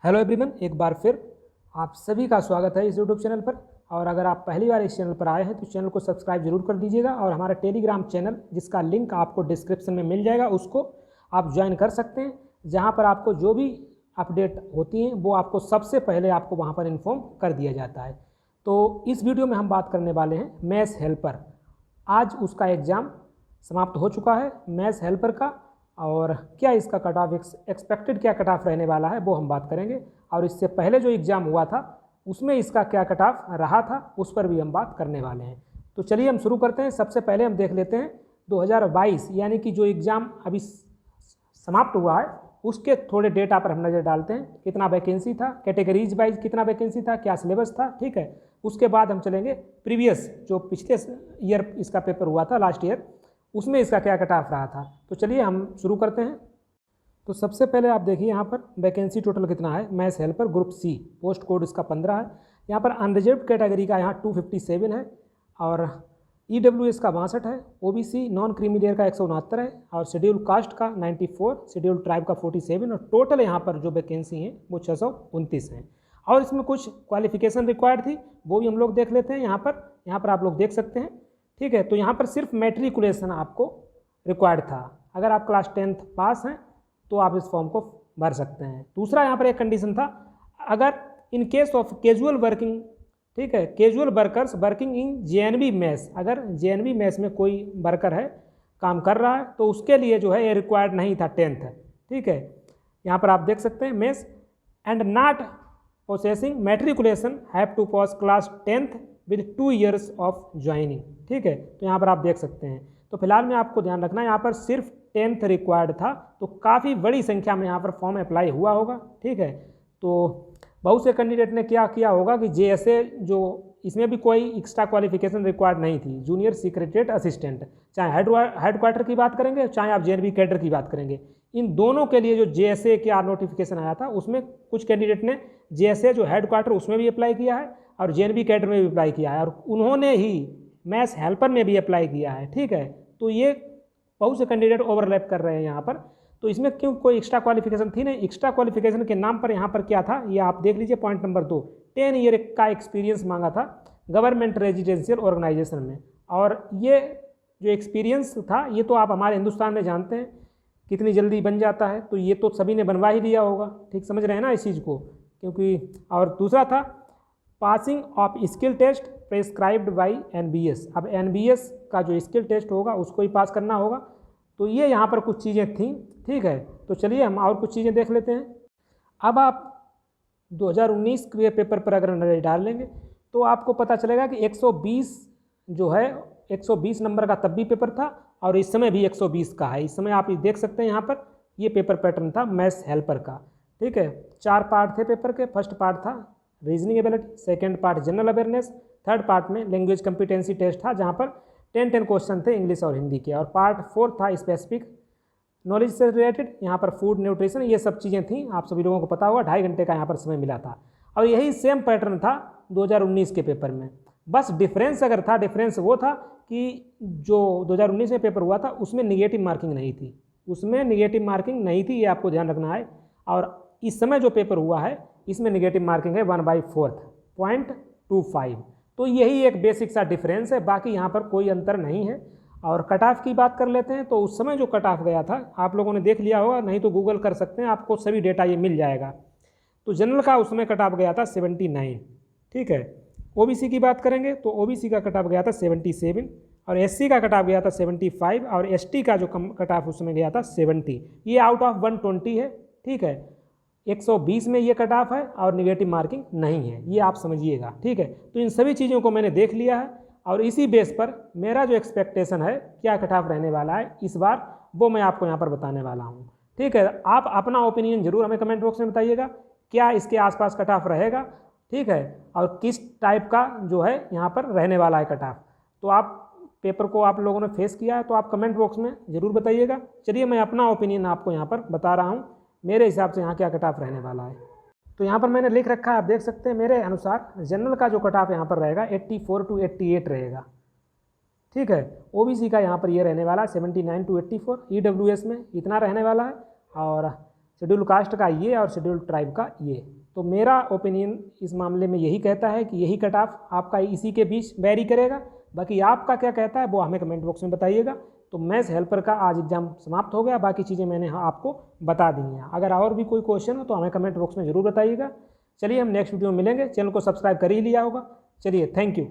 Hello everyone, एक बार फिर आप सभी का स्वागत है इस यूट्यूब चैनल पर। और अगर आप पहली बार इस चैनल पर आए हैं तो चैनल को सब्सक्राइब जरूर कर दीजिएगा और हमारा टेलीग्राम चैनल जिसका लिंक आपको डिस्क्रिप्शन में मिल जाएगा उसको आप ज्वाइन कर सकते हैं, जहां पर आपको जो भी अपडेट होती हैं वो आपको सबसे पहले आपको वहां पर इन्फॉर्म कर दिया जाता है। तो इस वीडियो में हम बात करने वाले हैं मैथ्स हेल्पर। आज उसका एग्ज़ाम समाप्त हो चुका है मैथ्स हेल्पर का, और क्या इसका कट ऑफ एक्सपेक्टेड क्या कट ऑफ रहने वाला है वो हम बात करेंगे। और इससे पहले जो एग्ज़ाम हुआ था उसमें इसका क्या कट ऑफ रहा था उस पर भी हम बात करने वाले हैं। तो चलिए हम शुरू करते हैं। सबसे पहले हम देख लेते हैं 2022 यानी कि जो एग्ज़ाम अभी समाप्त हुआ है उसके थोड़े डेटा पर हम नज़र डालते हैं। कितना वैकेंसी था, कैटेगरीज वाइज कितना वैकेंसी था, क्या सिलेबस था, ठीक है। उसके बाद हम चलेंगे प्रीवियस जो पिछले ईयर इसका पेपर हुआ था लास्ट ईयर, उसमें इसका क्या कट ऑफ रहा था। तो चलिए हम शुरू करते हैं। तो सबसे पहले आप देखिए यहाँ पर वैकेंसी टोटल कितना है। Maths helper group C, post code इसका 15 है। यहाँ पर अनरिजर्व कैटेगरी का यहाँ 257 है और EWS का 62 है, OBC नॉन क्रीमी लेयर का 169 है और शेड्यूल कास्ट का 94, शेड्यूल ट्राइब का 47 और टोटल यहाँ पर जो वैकेंसी हैं वो 629 हैं। और इसमें कुछ क्वालिफिकेशन रिक्वायर्ड थी वो भी हम लोग देख लेते हैं। यहाँ पर आप लोग देख सकते हैं, ठीक है। तो यहाँ पर सिर्फ मैट्रिकुलेशन आपको रिक्वायर्ड था। अगर आप क्लास 10th पास हैं तो आप इस फॉर्म को भर सकते हैं। दूसरा यहाँ पर एक कंडीशन था, अगर in case of casual working, ठीक है, casual workers working in JNV mess, अगर JNV मेस में कोई वर्कर है काम कर रहा है तो उसके लिए जो है ये रिक्वायर्ड नहीं था 10th, ठीक है। यहाँ पर आप देख सकते हैं mess and not possessing matriculation have to pass class 10th विद 2 years ऑफ ज्वाइनिंग, ठीक है। तो यहाँ पर आप देख सकते हैं। तो फिलहाल में आपको ध्यान रखना है यहाँ पर सिर्फ 10th रिक्वायर्ड था, तो काफ़ी बड़ी संख्या में यहाँ पर फॉर्म अप्लाई हुआ होगा, ठीक है। तो बहुत से कैंडिडेट ने क्या किया होगा कि JSA जो इसमें भी कोई एक्स्ट्रा क्वालिफिकेशन रिक्वायर्ड नहीं थी, जूनियर सेक्रेटरीट असिस्टेंट, चाहे हेड क्वार्टर की बात करेंगे चाहे आप JNV कैडर की बात करेंगे, इन दोनों के लिए जो JSA का नोटिफिकेशन आया था उसमें कुछ कैंडिडेट ने JSA जो हेड क्वार्टर उसमें भी अप्लाई किया है और JNV कैडर में भी अप्लाई किया है और उन्होंने ही मैथ्स हेल्पर में भी अप्लाई किया है, ठीक है। तो ये बहुत से कैंडिडेट ओवरलैप कर रहे हैं यहाँ पर। तो इसमें क्यों कोई एक्स्ट्रा क्वालिफिकेशन थी नहीं। एक्स्ट्रा क्वालिफिकेशन के नाम पर यहाँ पर क्या था ये आप देख लीजिए। पॉइंट नंबर 2, 10 ईयर का एक्सपीरियंस मांगा था गवर्नमेंट रेजिडेंशियल ऑर्गेनाइजेशन में। और ये जो एक्सपीरियंस था ये तो आप हमारे हिंदुस्तान में जानते हैं कितनी जल्दी बन जाता है, तो ये तो सभी ने बनवा ही लिया होगा, ठीक समझ रहे हैं ना इस चीज़ को। क्योंकि और दूसरा था passing of skill test prescribed by NBS। अब NBS का जो स्किल टेस्ट होगा उसको ही पास करना होगा। तो ये यहाँ पर कुछ चीज़ें थीं, ठीक है। तो चलिए हम और कुछ चीज़ें देख लेते हैं। अब आप 2019 के पेपर पर अगर नज़र डाल लेंगे तो आपको पता चलेगा कि 120 जो है 120 नंबर का तब भी पेपर था और इस समय भी 120 का है। इस समय आप देख सकते हैं यहाँ पर ये पेपर पैटर्न था मैथ्स हेल्पर का, ठीक है। 4 पार्ट थे पेपर के। फर्स्ट पार्ट था reasoning ability, second part general awareness, third part में लैंग्वेज कम्पिटेंसी टेस्ट था जहाँ पर 10 क्वेश्चन थे इंग्लिश और हिंदी के, और पार्ट 4 था स्पेसिफिक नॉलेज से रिलेटेड, यहाँ पर फूड न्यूट्रिशन, ये सब चीज़ें थी। आप सभी लोगों को पता होगा 2.5 घंटे का यहाँ पर समय मिला था और यही सेम पैटर्न था 2019 के पेपर में। बस डिफरेंस अगर था, डिफरेंस वो था कि जो 2019 में पेपर हुआ था उसमें निगेटिव मार्किंग नहीं थी, उसमें निगेटिव मार्किंग नहीं थी, ये आपको ध्यान रखना है। और इस समय जो पेपर हुआ है इसमें निगेटिव मार्किंग है 1/4 0.25। तो यही एक बेसिक सा डिफरेंस है, बाकी यहाँ पर कोई अंतर नहीं है। और कट ऑफ की बात कर लेते हैं तो उस समय जो कट ऑफ गया था आप लोगों ने देख लिया होगा, नहीं तो गूगल कर सकते हैं, आपको सभी डेटा ये मिल जाएगा। तो जनरल का उस समय कट ऑफ गया था 79, ठीक है। OBC की बात करेंगे तो OBC का कट ऑफ गया था 77 और SC का कट ऑफ गया था 75 और ST का जो कट ऑफ उस समय गया था 70। ये आउट ऑफ 120 है, ठीक है। 120 में ये कट ऑफ है और निगेटिव मार्किंग नहीं है, ये आप समझिएगा, ठीक है। तो इन सभी चीज़ों को मैंने देख लिया है और इसी बेस पर मेरा जो एक्सपेक्टेशन है क्या कट ऑफ रहने वाला है इस बार वो मैं आपको यहाँ पर बताने वाला हूँ, ठीक है। आप अपना ओपिनियन जरूर हमें कमेंट बॉक्स में बताइएगा क्या इसके आसपास कट ऑफ रहेगा, ठीक है, और किस टाइप का जो है यहाँ पर रहने वाला है कट ऑफ। तो आप पेपर को आप लोगों ने फेस किया है तो आप कमेंट बॉक्स में ज़रूर बताइएगा। चलिए मैं अपना ओपिनियन आपको यहाँ पर बता रहा हूँ मेरे हिसाब से यहाँ क्या कट ऑफ रहने वाला है। तो यहाँ पर मैंने लिख रखा है, आप देख सकते हैं मेरे अनुसार जनरल का जो कट ऑफ यहाँ पर रहेगा 84 to 88 रहेगा, ठीक है। OBC का यहाँ पर ये रहने वाला है 79 to 84, EWS में इतना रहने वाला है और शेड्यूल कास्ट का ये और शेड्यूल ट्राइब का ये। तो मेरा ओपिनियन इस मामले में यही कहता है कि यही कट ऑफ आपका इसी के बीच वेरी करेगा। बाकी आपका क्या कहता है वो हमें कमेंट बॉक्स में बताइएगा। तो मैथ्स हेल्पर का आज एग्जाम समाप्त हो गया, बाकी चीज़ें मैंने आपको बता दी हैं। अगर और भी कोई क्वेश्चन हो तो हमें कमेंट बॉक्स में ज़रूर बताइएगा। चलिए हम नेक्स्ट वीडियो में मिलेंगे। चैनल को सब्सक्राइब कर ही लिया होगा। चलिए, थैंक यू।